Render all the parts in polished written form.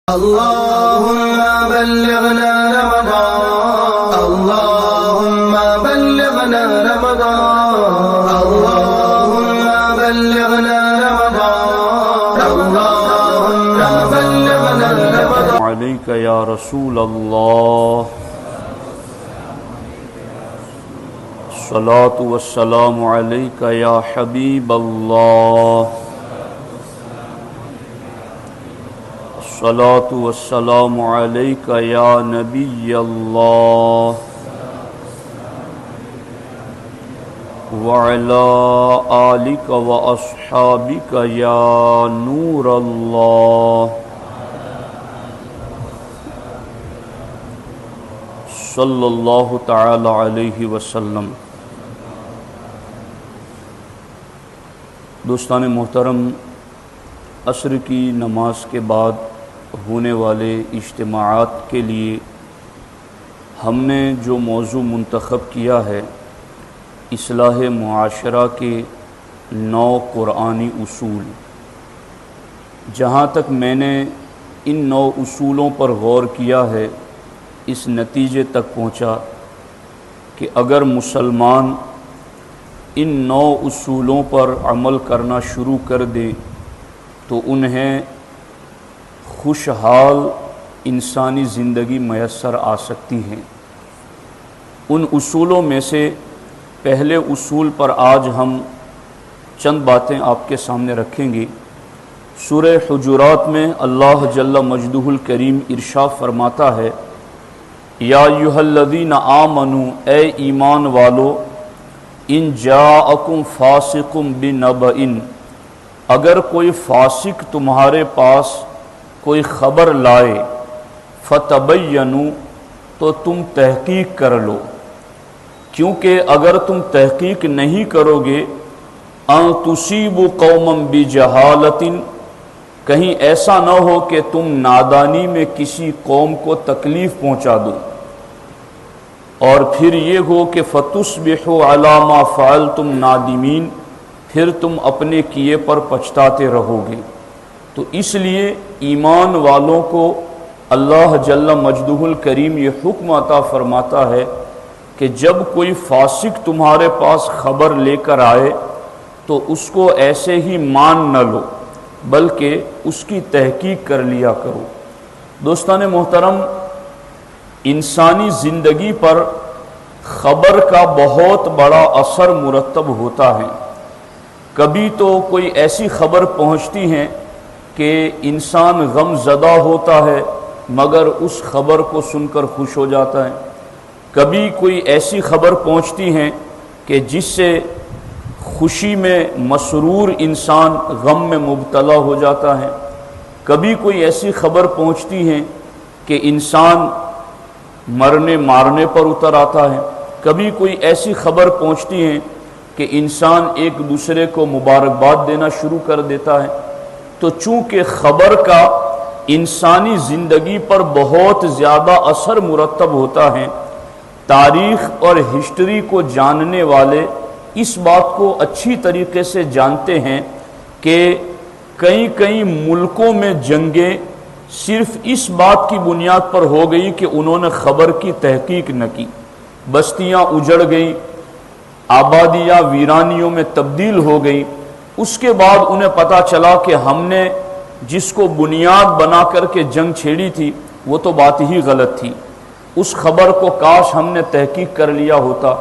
اللهم بلغنا رمضان اللهم بلغنا رمضان اللهم بلغنا رمضان اللهم بلغنا رمضان عليك يا رسول الله الصلاة والسلام عليك يا حبيب الله الصلاة والسلام عليك يا نبي الله وعلى آلك وأصحابك يا نور الله صلی اللہ تعالی علیہ وسلم۔ دوستان محترم، عصر کی نماز کے بعد ہونے والے اجتماعات کے لیے ہم نے جو موضوع منتخب کیا ہے، اصلاح معاشرہ کے 9 قرآنی اصول۔ جہاں تک میں نے ان 9 اصولوں پر غور کیا ہے، اس نتیجے تک پہنچا کہ اگر مسلمان ان 9 اصولوں پر عمل کرنا شروع کر دے تو انہیں خوشحال انسانی زندگی میسر آ سکتی ہے۔ ان اصولوں میں سے پہلے اصول پر آج ہم چند باتیں آپ کے سامنے رکھیں گے۔ سورہ حجرات میں اللہ جل مجدہ الکریم ارشاد فرماتا ہے، یا ایھا الذین آمنوا، اے ایمان والو، ان جاءکم فاسق بنبأ، اگر کوئی فاسق تمہارے پاس کوئی خبر لائے، فتبینوا، تو تم تحقیق کر لو، کیونکہ اگر تم تحقیق نہیں کرو گے، ان تصیبوا قوما بجہالۃ، کہیں ایسا نہ ہو کہ تم نادانی میں کسی قوم کو تکلیف پہنچا دو، اور پھر یہ ہو کہ فتصبحوا علی ما فعلتم نادمین، پھر تم اپنے کیے پر پچھتاتے رہو گے۔ تو اس لیے ایمان والوں کو اللہ جل مجدہ الکریم یہ حکم عطا فرماتا ہے کہ جب کوئی فاسق تمہارے پاس خبر لے کر آئے تو اس کو ایسے ہی مان نہ لو، بلکہ اس کی تحقیق کر لیا کرو۔ دوستان محترم، انسانی زندگی پر خبر کا بہت بڑا اثر مرتب ہوتا ہے۔ کبھی تو کوئی ایسی خبر پہنچتی ہے کہ انسان غم زدہ ہوتا ہے مگر اس خبر کو سن کر خوش ہو جاتا ہے۔ کبھی کوئی ایسی خبر پہنچتی ہے کہ جس سے خوشی میں مسرور انسان غم میں مبتلا ہو جاتا ہے۔ کبھی کوئی ایسی خبر پہنچتی ہے کہ انسان مرنے مارنے پر اتر آتا ہے۔ کبھی کوئی ایسی خبر پہنچتی ہے کہ انسان ایک دوسرے کو مبارکباد دینا شروع کر دیتا ہے۔ تو چونکہ خبر کا انسانی زندگی پر بہت زیادہ اثر مرتب ہوتا ہے، تاریخ اور ہسٹری کو جاننے والے اس بات کو اچھی طریقے سے جانتے ہیں کہ کئی ملکوں میں جنگیں صرف اس بات کی بنیاد پر ہو گئی کہ انہوں نے خبر کی تحقیق نہ کی۔ بستیاں اجڑ گئیں، آبادیاں ویرانیوں میں تبدیل ہو گئیں۔ اس کے بعد انہیں پتہ چلا کہ ہم نے جس کو بنیاد بنا کر کے جنگ چھیڑی تھی وہ تو بات ہی غلط تھی، اس خبر کو کاش ہم نے تحقیق کر لیا ہوتا۔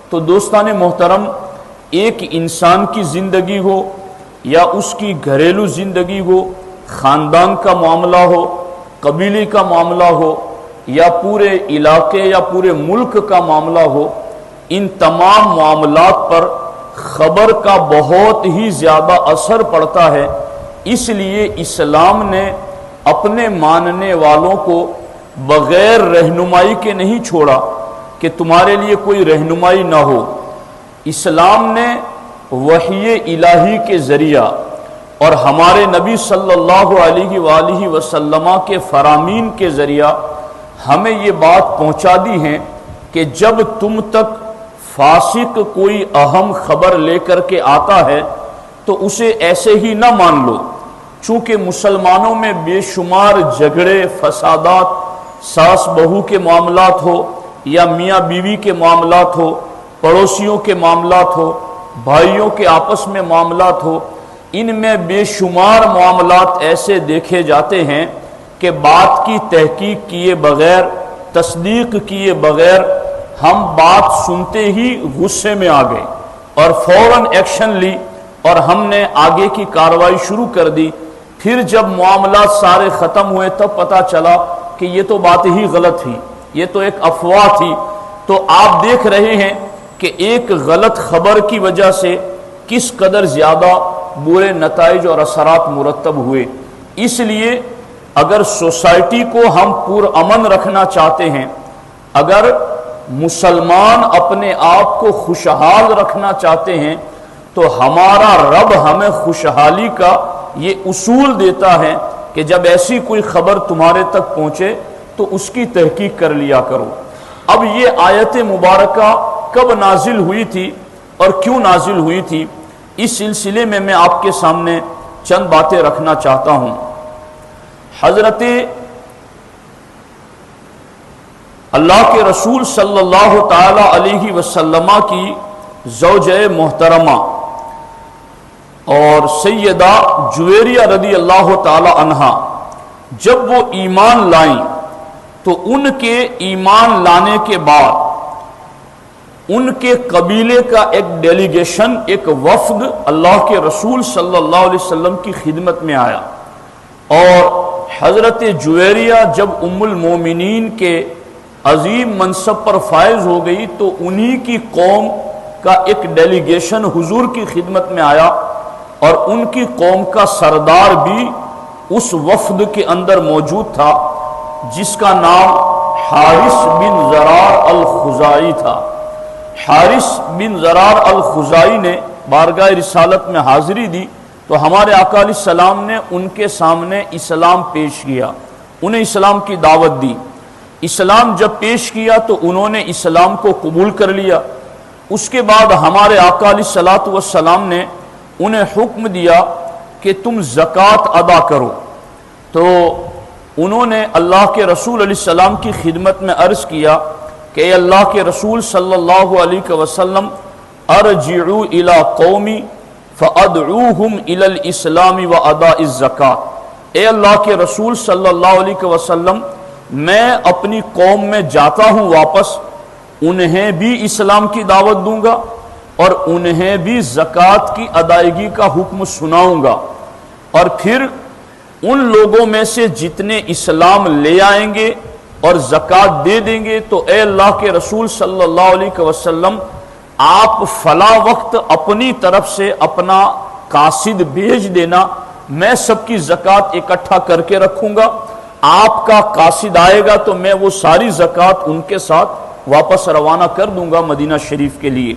تو دوستان محترم، ایک انسان کی زندگی ہو یا اس کی گھریلو زندگی ہو، خاندان کا معاملہ ہو، قبیلے کا معاملہ ہو، یا پورے علاقے یا پورے ملک کا معاملہ ہو، ان تمام معاملات پر خبر کا بہت ہی زیادہ اثر پڑتا ہے۔ اس لیے اسلام نے اپنے ماننے والوں کو بغیر رہنمائی کے نہیں چھوڑا کہ تمہارے لیے کوئی رہنمائی نہ ہو۔ اسلام نے وحی الہی کے ذریعہ اور ہمارے نبی صلی اللہ علیہ وآلہ وسلم کے فرامین کے ذریعہ ہمیں یہ بات پہنچا دی ہے کہ جب تم تک فاسق کوئی اہم خبر لے کر کے آتا ہے تو اسے ایسے ہی نہ مان لو، چونکہ مسلمانوں میں بے شمار جھگڑے، فسادات، ساس بہو کے معاملات ہو یا میاں بیوی کے معاملات ہو، پڑوسیوں کے معاملات ہو، بھائیوں کے آپس میں معاملات ہو، ان میں بے شمار معاملات ایسے دیکھے جاتے ہیں کہ بات کی تحقیق کیے بغیر، تصدیق کیے بغیر ہم بات سنتے ہی غصے میں آ گئے اور فوراً ایکشن لی اور ہم نے آگے کی کارروائی شروع کر دی۔ پھر جب معاملات سارے ختم ہوئے تب پتہ چلا کہ یہ تو بات ہی غلط تھی، یہ تو ایک افواہ تھی۔ تو آپ دیکھ رہے ہیں کہ ایک غلط خبر کی وجہ سے کس قدر زیادہ برے نتائج اور اثرات مرتب ہوئے۔ اس لیے اگر سوسائٹی کو ہم پرامن رکھنا چاہتے ہیں، اگر مسلمان اپنے آپ کو خوشحال رکھنا چاہتے ہیں، تو ہمارا رب ہمیں خوشحالی کا یہ اصول دیتا ہے کہ جب ایسی کوئی خبر تمہارے تک پہنچے تو اس کی تحقیق کر لیا کرو۔ اب یہ آیت مبارکہ کب نازل ہوئی تھی اور کیوں نازل ہوئی تھی، اس سلسلے میں آپ کے سامنے چند باتیں رکھنا چاہتا ہوں۔ حضرت اللہ کے رسول صلی اللہ تعالی علیہ وسلم کی زوجہ محترمہ اور سیدہ جویریہ رضی اللہ تعالی عنہا جب وہ ایمان لائیں تو ان کے ایمان لانے کے بعد ان کے قبیلے کا ایک ڈیلیگیشن، ایک وفد اللہ کے رسول صلی اللہ علیہ وسلم کی خدمت میں آیا، اور حضرت جویریہ جب ام المومنین کے عظیم منصب پر فائز ہو گئی تو انہی کی قوم کا ایک ڈیلیگیشن حضور کی خدمت میں آیا، اور ان کی قوم کا سردار بھی اس وفد کے اندر موجود تھا، جس کا نام حارث بن زرار الخزاعی تھا۔ حارث بن زرار الخزاعی نے بارگاہ رسالت میں حاضری دی تو ہمارے آقا علیہ السلام نے ان کے سامنے اسلام پیش کیا، انہیں اسلام کی دعوت دی۔ اسلام جب پیش کیا تو انہوں نے اسلام کو قبول کر لیا۔ اس کے بعد ہمارے آقا علیہ الصلوۃ والسلام نے انہیں حکم دیا کہ تم زکوٰۃ ادا کرو، تو انہوں نے اللہ کے رسول علیہ السلام کی خدمت میں عرض کیا کہ اے اللہ کے رسول صلی اللہ علیہ وسلم، ارجعوا الی قومی فادعوہم الی الاسلام واداء الزکوٰۃ، اے اللہ کے رسول صلی اللہ علیہ وسلم، میں اپنی قوم میں جاتا ہوں واپس، انہیں بھی اسلام کی دعوت دوں گا اور انہیں بھی زکوٰۃ کی ادائیگی کا حکم سناؤں گا، اور پھر ان لوگوں میں سے جتنے اسلام لے آئیں گے اور زکوٰۃ دے دیں گے تو اے اللہ کے رسول صلی اللہ علیہ وسلم، آپ فلاں وقت اپنی طرف سے اپنا قاصد بھیج دینا، میں سب کی زکوٰۃ اکٹھا کر کے رکھوں گا، آپ کا قاصد آئے گا تو میں وہ ساری زکوٰۃ ان کے ساتھ واپس روانہ کر دوں گا مدینہ شریف کے لیے۔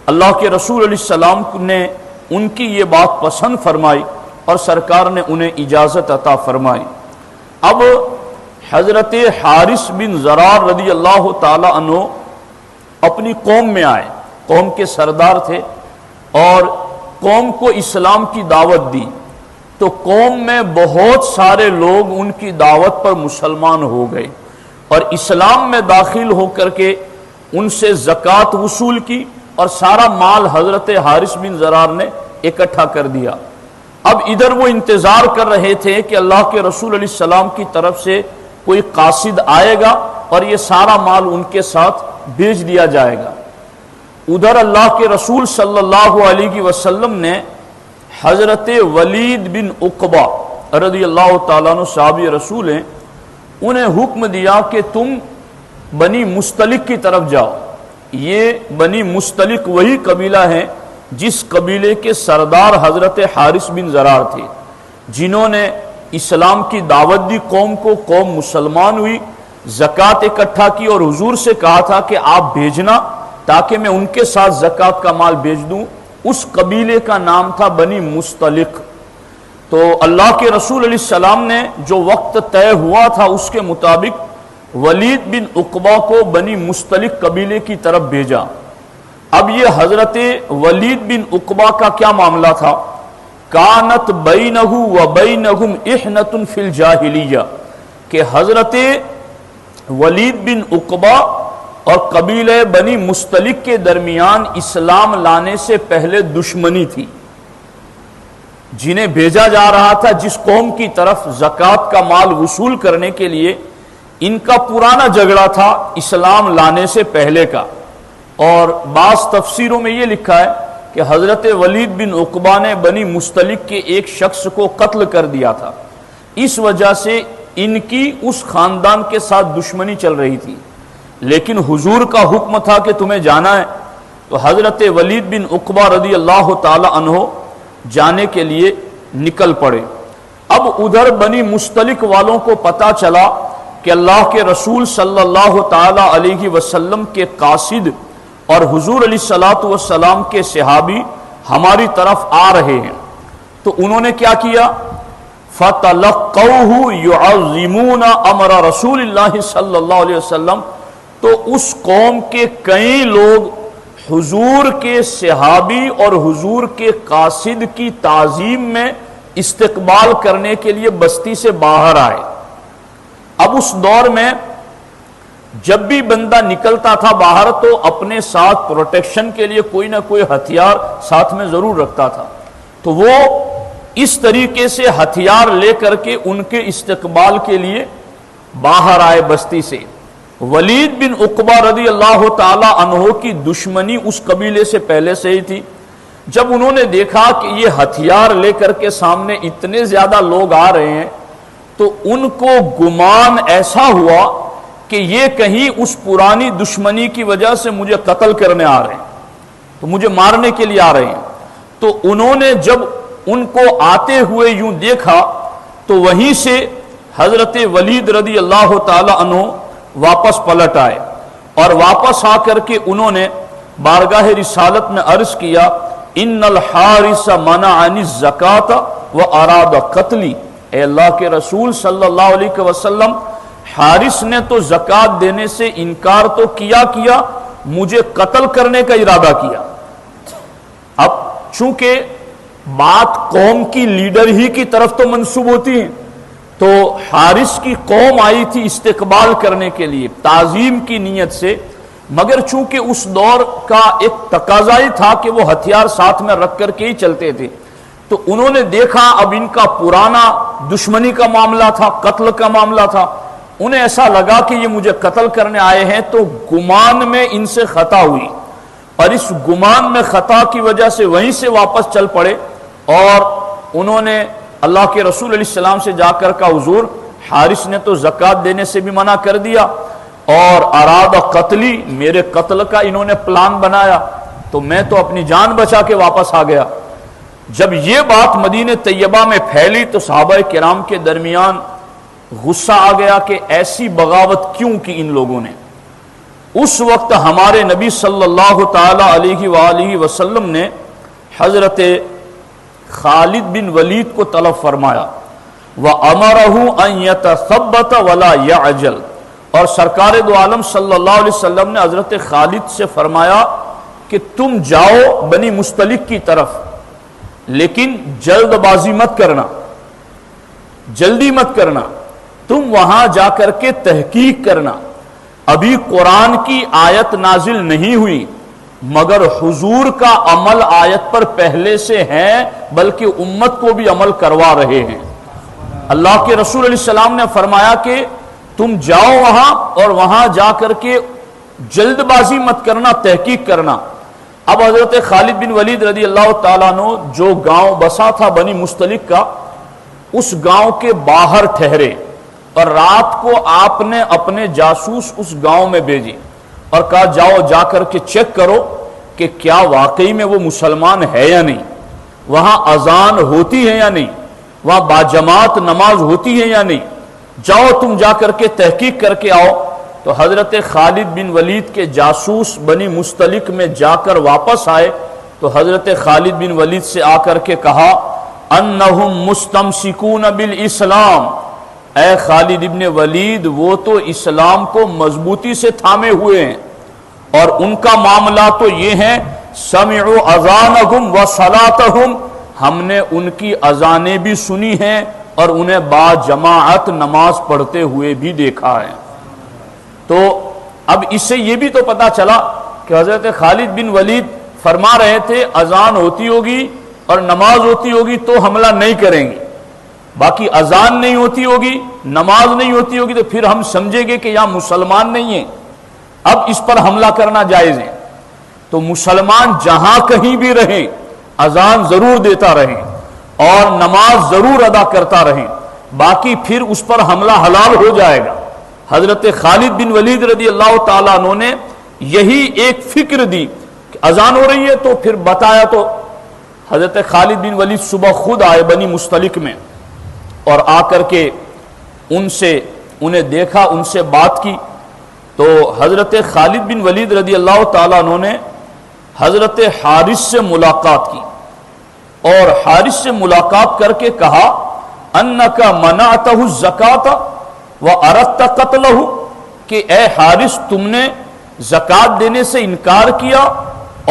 اللہ کے رسول علیہ السلام نے ان کی یہ بات پسند فرمائی اور سرکار نے انہیں اجازت عطا فرمائی۔ اب حضرت حارث بن زرار رضی اللہ تعالی عنہ اپنی قوم میں آئے، قوم کے سردار تھے اور قوم کو اسلام کی دعوت دی، تو قوم میں بہت سارے لوگ ان کی دعوت پر مسلمان ہو گئے اور اسلام میں داخل ہو کر کے ان سے زکوٰۃ وصول کی اور سارا مال حضرت حارث بن زرار نے اکٹھا کر دیا۔ اب ادھر وہ انتظار کر رہے تھے کہ اللہ کے رسول علیہ السلام کی طرف سے کوئی قاصد آئے گا اور یہ سارا مال ان کے ساتھ بھیج دیا جائے گا۔ ادھر اللہ کے رسول صلی اللہ علیہ وسلم نے حضرت ولید بن عقبہ رضی اللہ تعالیٰ عنہ صحابی رسول ہیں، انہیں حکم دیا کہ تم بنی مستلق کی طرف جاؤ۔ یہ بنی مستلق وہی قبیلہ ہے جس قبیلے کے سردار حضرت حارث بن زرار تھے، جنہوں نے اسلام کی دعوت دی قوم کو، قوم مسلمان ہوئی، زکوٰۃ اکٹھا کی اور حضور سے کہا تھا کہ آپ بھیجنا تاکہ میں ان کے ساتھ زکوٰۃ کا مال بھیج دوں۔ اس قبیلے کا نام تھا بنی مستلق۔ تو اللہ کے رسول علیہ السلام نے جو وقت طے ہوا تھا اس کے مطابق ولید بن عقبہ کو بنی مستلق قبیلے کی طرف بھیجا۔ اب یہ حضرت ولید بن عقبہ کا کیا معاملہ تھا؟ کانت بینہ و بینہم احنۃ فی الجاہلیہ، کہ حضرت ولید بن عقبہ اور قبیلہ بنی مستلق کے درمیان اسلام لانے سے پہلے دشمنی تھی۔ جنہیں بھیجا جا رہا تھا جس قوم کی طرف زکوٰۃ کا مال وصول کرنے کے لیے، ان کا پرانا جھگڑا تھا اسلام لانے سے پہلے کا۔ اور بعض تفسیروں میں یہ لکھا ہے کہ حضرت ولید بن عقبہ نے بنی مستلق کے ایک شخص کو قتل کر دیا تھا، اس وجہ سے ان کی اس خاندان کے ساتھ دشمنی چل رہی تھی، لیکن حضور کا حکم تھا کہ تمہیں جانا ہے، تو حضرت ولید بن عقبہ رضی اللہ تعالی عنہ جانے کے لیے نکل پڑے۔ اب ادھر بنی مستلق والوں کو پتا چلا کہ اللہ کے رسول صلی اللہ تعالی علیہ وسلم کے قاصد اور حضور علیہ الصلوۃ والسلام کے صحابی ہماری طرف آ رہے ہیں، تو انہوں نے کیا کیا؟ فَتَلَقَّوْهُ يُعَظِّمُونَ أَمْرَ رَسُولِ اللَّهِ صلی اللہ علیہ وسلم، تو اس قوم کے کئی لوگ حضور کے صحابی اور حضور کے قاصد کی تعظیم میں استقبال کرنے کے لیے بستی سے باہر آئے۔ اب اس دور میں جب بھی بندہ نکلتا تھا باہر تو اپنے ساتھ پروٹیکشن کے لیے کوئی نہ کوئی ہتھیار ساتھ میں ضرور رکھتا تھا، تو وہ اس طریقے سے ہتھیار لے کر کے ان کے استقبال کے لیے باہر آئے بستی سے۔ ولید بن عقبہ رضی اللہ تعالی عنہ کی دشمنی اس قبیلے سے پہلے سے ہی تھی۔ جب انہوں نے دیکھا کہ یہ ہتھیار لے کر کے سامنے اتنے زیادہ لوگ آ رہے ہیں، تو ان کو گمان ایسا ہوا کہ یہ کہیں اس پرانی دشمنی کی وجہ سے مجھے قتل کرنے آ رہے ہیں، تو مجھے مارنے کے لیے آ رہے ہیں۔ تو انہوں نے جب ان کو آتے ہوئے یوں دیکھا تو وہیں سے حضرت ولید رضی اللہ تعالی عنہ واپس پلٹ آئے، اور واپس آ کر کے انہوں نے بارگاہ رسالت میں عرض کیا، ان الحارث منعنی الزکاۃ واراد قتلی، اے اللہ کے رسول صلی اللہ علیہ وسلم، حارث نے تو زکوٰۃ دینے سے انکار تو کیا مجھے قتل کرنے کا ارادہ کیا۔ اب چونکہ بات قوم کی لیڈر ہی کی طرف تو منسوب ہوتی ہے، تو حارث کی قوم آئی تھی استقبال کرنے کے لیے تعظیم کی نیت سے، مگر چونکہ اس دور کا ایک تقاضا ہی تھا کہ وہ ہتھیار ساتھ میں رکھ کر کے ہی چلتے تھے، تو انہوں نے دیکھا اب ان کا پرانا دشمنی کا معاملہ تھا، قتل کا معاملہ تھا، انہیں ایسا لگا کہ یہ مجھے قتل کرنے آئے ہیں، تو گمان میں ان سے خطا ہوئی، اور اس گمان میں خطا کی وجہ سے وہیں سے واپس چل پڑے، اور انہوں نے اللہ کے رسول علیہ السلام سے جا کر کہا، حضور حارث نے تو زکوٰۃ دینے سے بھی منع کر دیا، اور اراد قتلی، میرے قتل کا انہوں نے پلان بنایا، تو میں تو اپنی جان بچا کے واپس آ گیا۔ جب یہ بات مدینہ طیبہ میں پھیلی تو صحابہ کرام کے درمیان غصہ آ گیا کہ ایسی بغاوت کیوں کی ان لوگوں نے۔ اس وقت ہمارے نبی صلی اللہ تعالی علیہ وآلہ وسلم نے حضرت خالد بن ولید کو طلب فرمایا، وَأَمَرَهُ أَن يَتَثَبَّتَ وَلَا يَعْجَلْ، اور سرکار دو عالم صلی اللہ علیہ وسلم نے حضرت خالد سے فرمایا کہ تم جاؤ بنی مستلق کی طرف، لیکن جلد بازی مت کرنا، جلدی مت کرنا، تم وہاں جا کر کے تحقیق کرنا، ابھی قرآن کی آیت نازل نہیں ہوئی، مگر حضور کا عمل آیت پر پہلے سے ہے، بلکہ امت کو بھی عمل کروا رہے ہیں۔ اللہ کے رسول علیہ السلام نے فرمایا کہ تم جاؤ وہاں، اور وہاں جا کر کے جلد بازی مت کرنا، تحقیق کرنا۔ اب حضرت خالد بن ولید رضی اللہ تعالیٰ عنہ جو گاؤں بسا تھا بنی مستلق کا، اس گاؤں کے باہر ٹھہرے، اور رات کو آپ نے اپنے جاسوس اس گاؤں میں بھیجی اور کہا جاؤ جا کر کے چیک کرو کہ کیا واقعی میں وہ مسلمان ہے یا نہیں، وہاں اذان ہوتی ہے یا نہیں، وہاں باجماعت نماز ہوتی ہے یا نہیں، جاؤ تم جا کر کے تحقیق کر کے آؤ۔ تو حضرت خالد بن ولید کے جاسوس بنی مستلق میں جا کر واپس آئے، تو حضرت خالد بن ولید سے آ کر کے کہا، انہم مستمسکون بالاسلام، اے خالد ابن ولید وہ تو اسلام کو مضبوطی سے تھامے ہوئے ہیں، اور ان کا معاملہ تو یہ ہے، سمعوا اذانہم وصلاتہم، ہم نے ان کی اذانیں بھی سنی ہیں اور انہیں با جماعت نماز پڑھتے ہوئے بھی دیکھا ہے۔ تو اب اس سے یہ بھی تو پتا چلا کہ حضرت خالد بن ولید فرما رہے تھے اذان ہوتی ہوگی اور نماز ہوتی ہوگی تو حملہ نہیں کریں گے، باقی اذان نہیں ہوتی ہوگی، نماز نہیں ہوتی ہوگی تو پھر ہم سمجھیں گے کہ یہاں مسلمان نہیں ہیں، اب اس پر حملہ کرنا جائز ہے۔ تو مسلمان جہاں کہیں بھی رہیں اذان ضرور دیتا رہیں اور نماز ضرور ادا کرتا رہیں، باقی پھر اس پر حملہ حلال ہو جائے گا۔ حضرت خالد بن ولید رضی اللہ تعالیٰ عنہ نے یہی ایک فکر دی کہ اذان ہو رہی ہے تو پھر بتایا، تو حضرت خالد بن ولید صبح خود آئے بنی مستلق میں اور آ کر کے انہیں دیکھا، ان سے بات کی۔ تو حضرت خالد بن ولید رضی اللہ تعالیٰ عنہ نے حضرت حارث سے ملاقات کی اور حارث سے ملاقات کر کے کہا انکا منعتہ الزکاۃ وَأَرَدْتَ قَتْلَهُ، کہ اے حارث تم نے زکوٰۃ دینے سے انکار کیا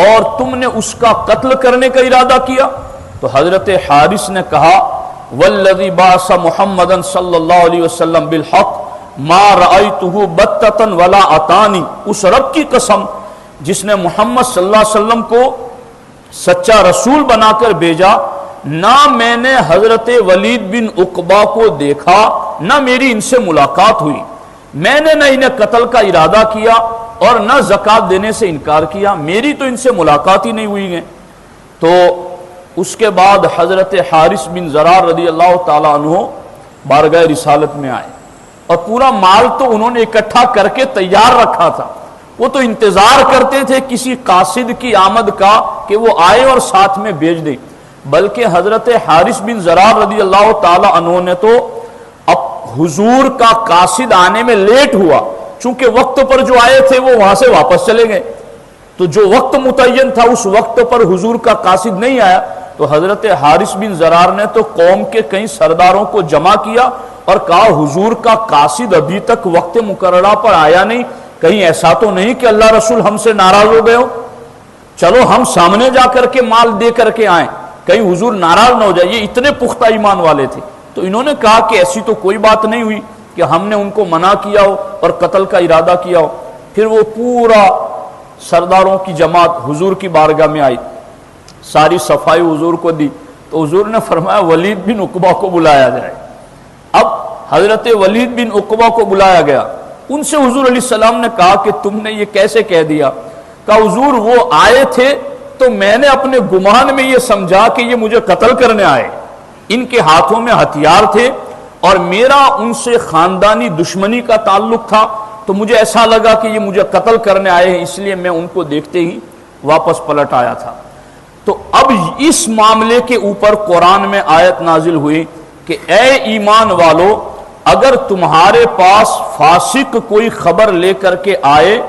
اور تم نے اس کا قتل کرنے کا ارادہ کیا۔ تو حضرت حارث نے کہا وَالَّذِي بَعَثَ مُحَمَّدًا صلی اللہ علیہ وسلم بِالْحَقِّ مَا رَأَيْتُهُ بَتَّةً وَلَا أَتَانِي، اس رب کی قسم جس نے محمد صلی اللہ علیہ وسلم کو سچا رسول بنا کر بھیجا، نہ میں نے حضرت ولید بن عقبہ کو دیکھا نہ میری ان سے ملاقات ہوئی، میں نے نہ انہیں قتل کا ارادہ کیا اور نہ زکوٰۃ دینے سے انکار کیا، میری تو ان سے ملاقات ہی نہیں ہوئی ہے۔ تو اس کے بعد حضرت حارث بن زرار رضی اللہ تعالیٰ عنہ بارگاہ رسالت میں آئے اور پورا مال تو انہوں نے اکٹھا کر کے تیار رکھا تھا، وہ تو انتظار کرتے تھے کسی قاصد کی آمد کا کہ وہ آئے اور ساتھ میں بھیج دے، بلکہ حضرت حارث بن زرار رضی اللہ تعالی عنہ نے تو اب حضور کا قاصد آنے میں لیٹ ہوا، چونکہ وقت پر جو آئے تھے وہ وہاں سے واپس چلے گئے، تو جو وقت متعین تھا اس وقت پر حضور کا قاصد نہیں آیا، تو حضرت حارث بن زرار نے تو قوم کے کئی سرداروں کو جمع کیا اور کہا حضور کا قاصد ابھی تک وقت مقررہ پر آیا نہیں، کہیں ایسا تو نہیں کہ اللہ رسول ہم سے ناراض ہو گئے ہو، چلو ہم سامنے جا کر کے مال دے کر کے آئیں، کہیں حضور ناراض نہ ہو جائے۔ یہ اتنے پختہ ایمان والے تھے، تو انہوں نے کہا کہ ایسی تو کوئی بات نہیں ہوئی کہ ہم نے ان کو منع کیا ہو اور قتل کا ارادہ کیا ہو۔ پھر وہ پورا سرداروں کی جماعت حضور کی بارگاہ میں آئی، ساری صفائی حضور کو دی، تو حضور نے فرمایا ولید بن عقبہ کو بلایا جائے۔ اب حضرت ولید بن عقبہ کو بلایا گیا، ان سے حضور علیہ السلام نے کہا کہ تم نے یہ کیسے کہہ دیا؟ کہا حضور وہ آئے تھے تو میں نے اپنے گمان میں یہ سمجھا کہ یہ مجھے قتل کرنے آئے، ان کے ہاتھوں میں ہتھیار تھے اور میرا ان سے خاندانی دشمنی کا تعلق تھا، تو مجھے ایسا لگا کہ یہ مجھے قتل کرنے آئے ہیں، اس لیے میں ان کو دیکھتے ہی واپس پلٹ آیا تھا۔ تو اب اس معاملے کے اوپر قرآن میں آیت نازل ہوئی کہ اے ایمان والو، اگر تمہارے پاس فاسق کوئی خبر لے کر کے آئے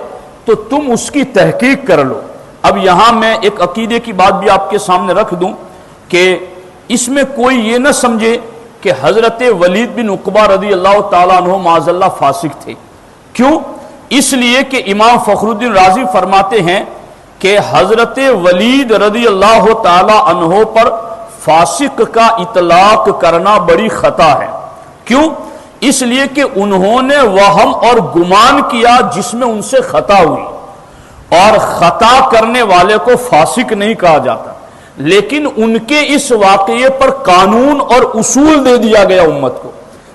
تو تم اس کی تحقیق کر لو۔ اب یہاں میں ایک عقیدے کی بات بھی آپ کے سامنے رکھ دوں کہ اس میں کوئی یہ نہ سمجھے کہ حضرت ولید بن عقبہ رضی اللہ تعالیٰ عنہ معاذ اللہ فاسق تھے۔ کیوں؟ اس لیے کہ امام فخر الدین رازی فرماتے ہیں کہ حضرت ولید رضی اللہ تعالیٰ عنہ پر فاسق کا اطلاق کرنا بڑی خطا ہے۔ کیوں؟ اس لیے کہ انہوں نے وہم اور گمان کیا جس میں ان سے خطا ہوئی، اور خطا کرنے والے کو فاسق نہیں کہا جاتا، لیکن ان کے اس واقعے پر قانون اور اصول دے دیا گیا امت کو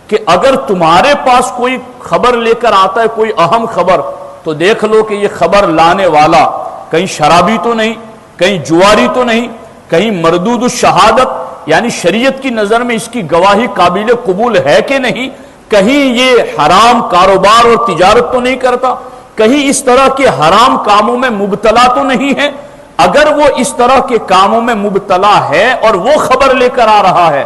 کہ اگر تمہارے پاس کوئی خبر لے کر آتا ہے، کوئی اہم خبر، تو دیکھ لو کہ یہ خبر لانے والا کہیں شرابی تو نہیں، کہیں جواری تو نہیں، کہیں مردود الشہادت یعنی شریعت کی نظر میں اس کی گواہی قابل قبول ہے کہ نہیں، کہیں یہ حرام کاروبار اور تجارت تو نہیں کرتا، کہیں اس طرح کے حرام کاموں میں مبتلا تو نہیں ہے۔ اگر وہ اس طرح کے کاموں میں مبتلا ہے اور وہ خبر لے کر آ رہا ہے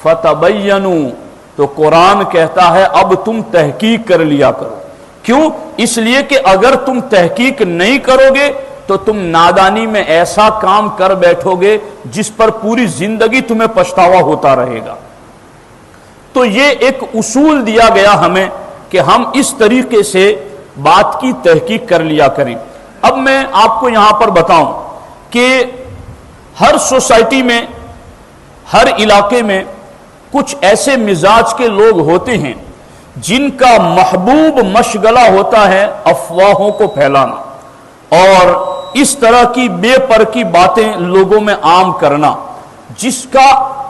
فَتَبَيَّنُوا، تو قرآن کہتا ہے اب تم تحقیق کر لیا کرو۔ کیوں؟ اس لیے کہ اگر تم تحقیق نہیں کرو گے تو تم نادانی میں ایسا کام کر بیٹھو گے جس پر پوری زندگی تمہیں پچھتاوا ہوتا رہے گا۔ تو یہ ایک اصول دیا گیا ہمیں کہ ہم اس طریقے سے بات کی تحقیق کر لیا کریں۔ اب میں آپ کو یہاں پر بتاؤں کہ ہر سوسائٹی میں ہر علاقے میں کچھ ایسے مزاج کے لوگ ہوتے ہیں جن کا محبوب مشغلہ ہوتا ہے افواہوں کو پھیلانا اور اس طرح کی بے پر کی باتیں لوگوں میں عام کرنا، جس کا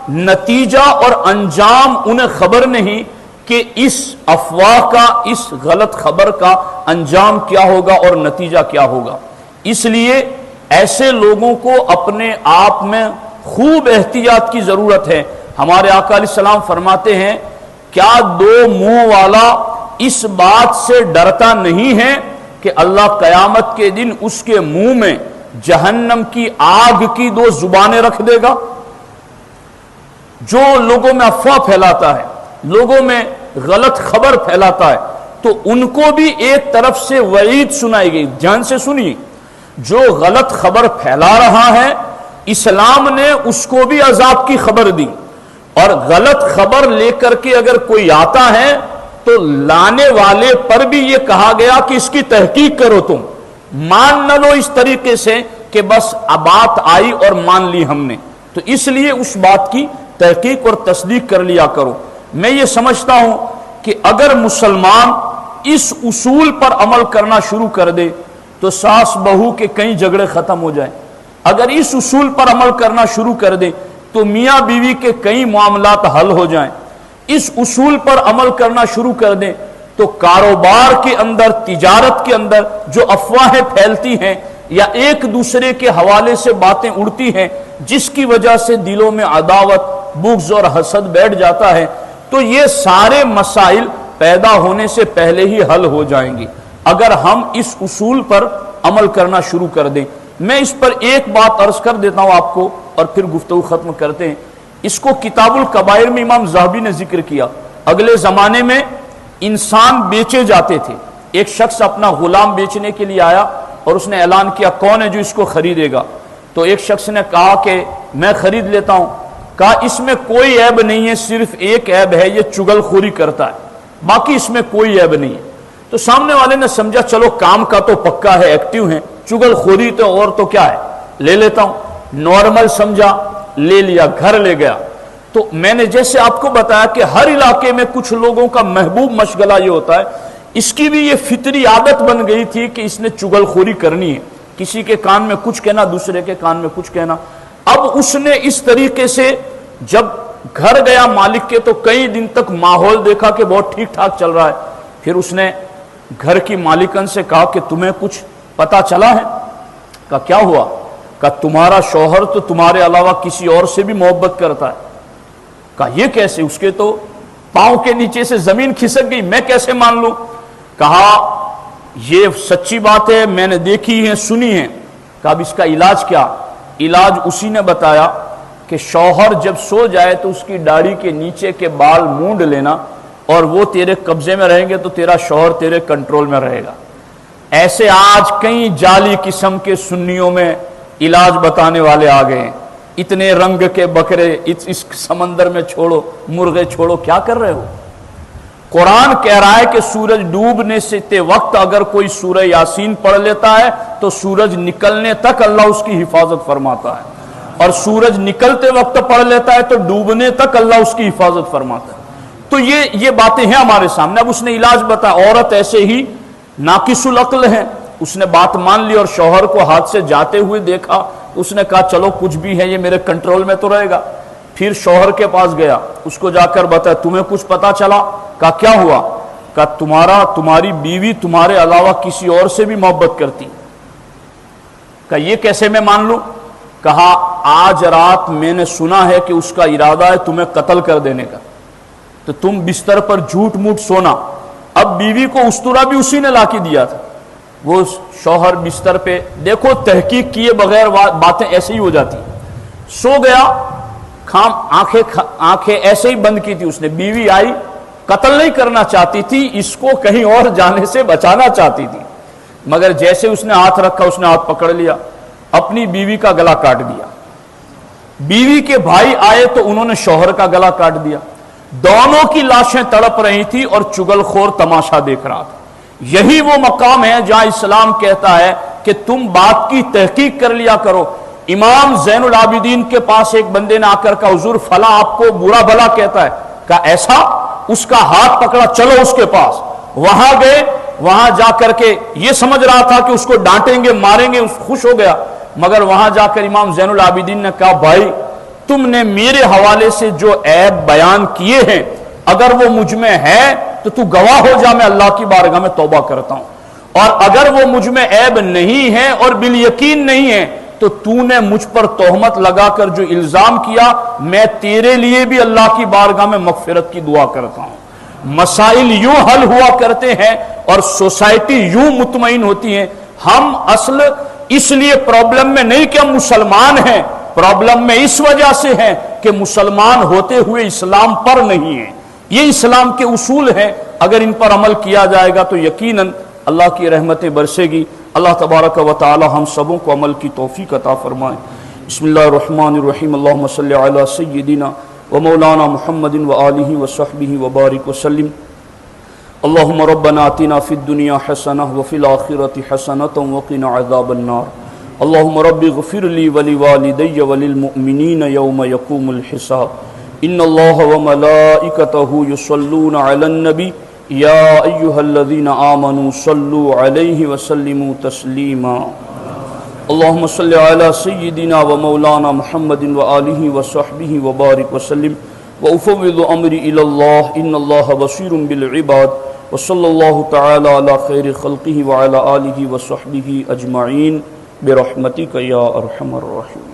نتیجہ اور انجام انہیں خبر نہیں کہ اس افواہ کا، اس غلط خبر کا انجام کیا ہوگا اور نتیجہ کیا ہوگا۔ اس لیے ایسے لوگوں کو اپنے آپ میں خوب احتیاط کی ضرورت ہے۔ ہمارے آقا علیہ السلام فرماتے ہیں، کیا دو منہ والا اس بات سے ڈرتا نہیں ہے کہ اللہ قیامت کے دن اس کے منہ میں جہنم کی آگ کی دو زبانیں رکھ دے گا؟ جو لوگوں میں افواہ پھیلاتا ہے، لوگوں میں غلط خبر پھیلاتا ہے، تو ان کو بھی ایک طرف سے وعید سنائی گئی۔ دھیان سے سنیے، جو غلط خبر پھیلا رہا ہے اسلام نے اس کو بھی عذاب کی خبر دی، اور غلط خبر لے کر کے اگر کوئی آتا ہے تو لانے والے پر بھی یہ کہا گیا کہ اس کی تحقیق کرو، تم مان نہ لو اس طریقے سے کہ بس بات آئی اور مان لی ہم نے، تو اس لیے اس بات کی تحقیق اور تصدیق کر لیا کرو۔ میں یہ سمجھتا ہوں کہ اگر مسلمان اس اصول پر عمل کرنا شروع کر دے تو ساس بہو کے کئی جھگڑے ختم ہو جائیں۔ اگر اس اصول پر عمل کرنا شروع کر دے تو میاں بیوی کے کئی معاملات حل ہو جائیں۔ اس اصول پر عمل کرنا شروع کر دیں تو کاروبار کے اندر، تجارت کے اندر جو افواہیں پھیلتی ہیں یا ایک دوسرے کے حوالے سے باتیں اڑتی ہیں جس کی وجہ سے دلوں میں عداوت، بغض اور حسد بیٹھ جاتا ہے، تو یہ سارے مسائل پیدا ہونے سے پہلے ہی حل ہو جائیں گے اگر ہم اس اصول پر عمل کرنا شروع کر دیں۔ میں اس پر ایک بات عرض کر دیتا ہوں آپ کو اور پھر گفتگو ختم کرتے ہیں۔ اس کو کتاب الکبائر میں امام ذہبی نے ذکر کیا۔ اگلے زمانے میں انسان بیچے جاتے تھے، ایک شخص اپنا غلام بیچنے کے لیے آیا اور اس نے اعلان کیا کون ہے جو اس کو خریدے گا؟ تو ایک شخص نے کہا کہ میں خرید لیتا ہوں۔ کہا اس میں کوئی عیب نہیں ہے، صرف ایک عیب ہے، یہ چگل خوری کرتا ہے، باقی اس میں کوئی عیب نہیں ہے۔ تو سامنے والے نے سمجھا چلو کام کا تو پکا ہے، ایکٹیو ہے، چگل خوری تو اور تو کیا ہے، لے لیتا ہوں۔ نارمل سمجھا، لے لیا، گھر لے گیا۔ تو میں نے جیسے آپ کو بتایا کہ ہر علاقے میں کچھ لوگوں کا محبوب مشغلہ یہ ہوتا ہے، اس کی بھی یہ فطری عادت بن گئی تھی کہ اس نے چگل خوری کرنی ہے، کسی کے کان میں کچھ کہنا، دوسرے کے کان میں کچھ کہنا۔ اب اس نے اس طریقے سے جب گھر گیا مالک کے تو کئی دن تک ماحول دیکھا کہ بہت ٹھیک ٹھاک چل رہا ہے۔ پھر اس نے گھر کی مالکن سے کہا کہ تمہیں کچھ پتا چلا ہے؟ کہا کیا ہوا؟ کہا تمہارا شوہر تو تمہارے علاوہ کسی اور سے بھی محبت کرتا ہے۔ کہا یہ کیسے؟ اس کے تو پاؤں کے نیچے سے زمین کھسک گئی، میں کیسے مان لوں؟ کہا یہ سچی بات ہے، میں نے دیکھی ہے، سنی ہے۔ کہا اب اس کا علاج کیا؟ علاج اسی نے بتایا کہ شوہر جب سو جائے تو اس کی داڑھی کے نیچے کے بال مونڈ لینا، اور وہ تیرے قبضے میں رہیں گے تو تیرا شوہر تیرے کنٹرول میں رہے گا۔ ایسے آج کئی جعلی قسم کے سنیوں میں علاج بتانے والے آ گئے ہیں۔ اتنے رنگ کے بکرے اس سمندر میں چھوڑو، مرغے چھوڑو، کیا کر رہے ہو؟ قرآن کہہ رہا ہے کہ سورج ڈوبنے سے وقت اگر کوئی سورہ یاسین پڑھ لیتا ہے تو سورج نکلنے تک اللہ اس کی حفاظت فرماتا ہے، اور سورج نکلتے وقت پڑھ لیتا ہے تو ڈوبنے تک اللہ اس کی حفاظت فرماتا ہے۔ تو یہ باتیں ہیں ہمارے سامنے۔ اب اس نے علاج بتایا، عورت ایسے ہی ناقص العقل ہے، اس نے بات مان لی اور شوہر کو ہاتھ سے جاتے ہوئے دیکھا، اس نے کہا چلو کچھ بھی ہے یہ میرے کنٹرول میں تو رہے گا۔ پھر شوہر کے پاس گیا، اس کو جا کر بتایا تمہیں کچھ پتا چلا؟ کہا کیا ہوا؟ کہا تمہاری بیوی تمہارے علاوہ کسی اور سے بھی محبت کرتی۔ کہا یہ کیسے میں مان لوں؟ کہا آج رات میں نے سنا ہے کہ اس کا ارادہ ہے تمہیں قتل کر دینے کا، تو تم بستر پر جھوٹ موٹ سونا۔ اب بیوی کو استورا بھی اسی نے لا کے دیا تھا۔ وہ شوہر بستر پہ، دیکھو تحقیق کیے بغیر باتیں ایسے ہی ہو جاتی، سو گیا، آنکھیں ایسے ہی بند کی تھی اس نے۔ بیوی آئی، قتل نہیں کرنا چاہتی تھی، اس کو کہیں اور جانے سے بچانا چاہتی تھی، مگر جیسے اس نے ہاتھ رکھا اس نے ہاتھ پکڑ لیا، اپنی بیوی کا گلا کاٹ دیا۔ بیوی کے بھائی آئے تو انہوں نے شوہر کا گلا کاٹ دیا۔ دونوں کی لاشیں تڑپ رہی تھی اور چگل خور تماشا دیکھ رہا تھا۔ یہی وہ مقام ہے جہاں اسلام کہتا ہے کہ تم بات کی تحقیق کر لیا کرو۔ امام زین العابدین کے پاس ایک بندے نے آ کر کہا حضور فلاں آپ کو برا بھلا کہتا ہے. کہا ایسا؟ اس کا ہاتھ پکڑا, چلو اس کے پاس. وہاں گئے, وہاں جا کر کے یہ سمجھ رہا تھا کہ اس کو ڈانٹیں گے ماریں گے, خوش ہو گیا. مگر وہاں جا کر امام زین العابدین نے کہا بھائی تم نے میرے حوالے سے جو عیب بیان کیے ہیں اگر وہ مجھ میں ہے تو گواہ ہو جا, میں اللہ کی بارگاہ میں توبہ کرتا ہوں, اور اگر وہ مجھ میں عیب نہیں ہے اور بالیقین نہیں ہے تو نے مجھ پر تہمت لگا کر جو الزام کیا, میں تیرے لیے بھی اللہ کی بارگاہ میں مغفرت کی دعا کرتا ہوں. مسائل یوں حل ہوا کرتے ہیں اور سوسائٹی یوں مطمئن ہوتی ہے. ہم اصل اس لیے پرابلم میں نہیں کہ ہم مسلمان ہیں, پرابلم میں اس وجہ سے ہیں کہ مسلمان ہوتے ہوئے اسلام پر نہیں ہیں. یہ اسلام کے اصول ہیں, اگر ان پر عمل کیا جائے گا تو یقیناً اللہ کی رحمتیں برسے گی. اللہ تبارک و تعالی ہم سبوں کو عمل کی توفیق عطا فرمائے. بسم اللہ الرحمن الرحیم. اللہم صلی علی سیدنا و مولانا محمد و آلہ و صحبہ وبارک وسلم. اللہم ربنا آتنا فی الدنیا حسنہ وفی الآخرۃ حسنۃ وقنا عذاب النار. اللہم رب اغفر لی ولوالدی وللمؤمنین یوم یقوم الحساب. ان اللہ وملائکتہ یصلون علی النبی یا ایہا الذین آمنوا صلوا علیہ وسلموا تسلیما. اللہم صلی علی سیدنا و مولانا محمد و آلہ و صحبہ وبارک وسلم. وافوض امری الی اللہ ان اللہ بصیر بالعباد. وصلی اللہ تعالی علی خیر خلقہ وعلی آلہ و صحبہ اجمعین برحمتک یا ارحم الراحمین.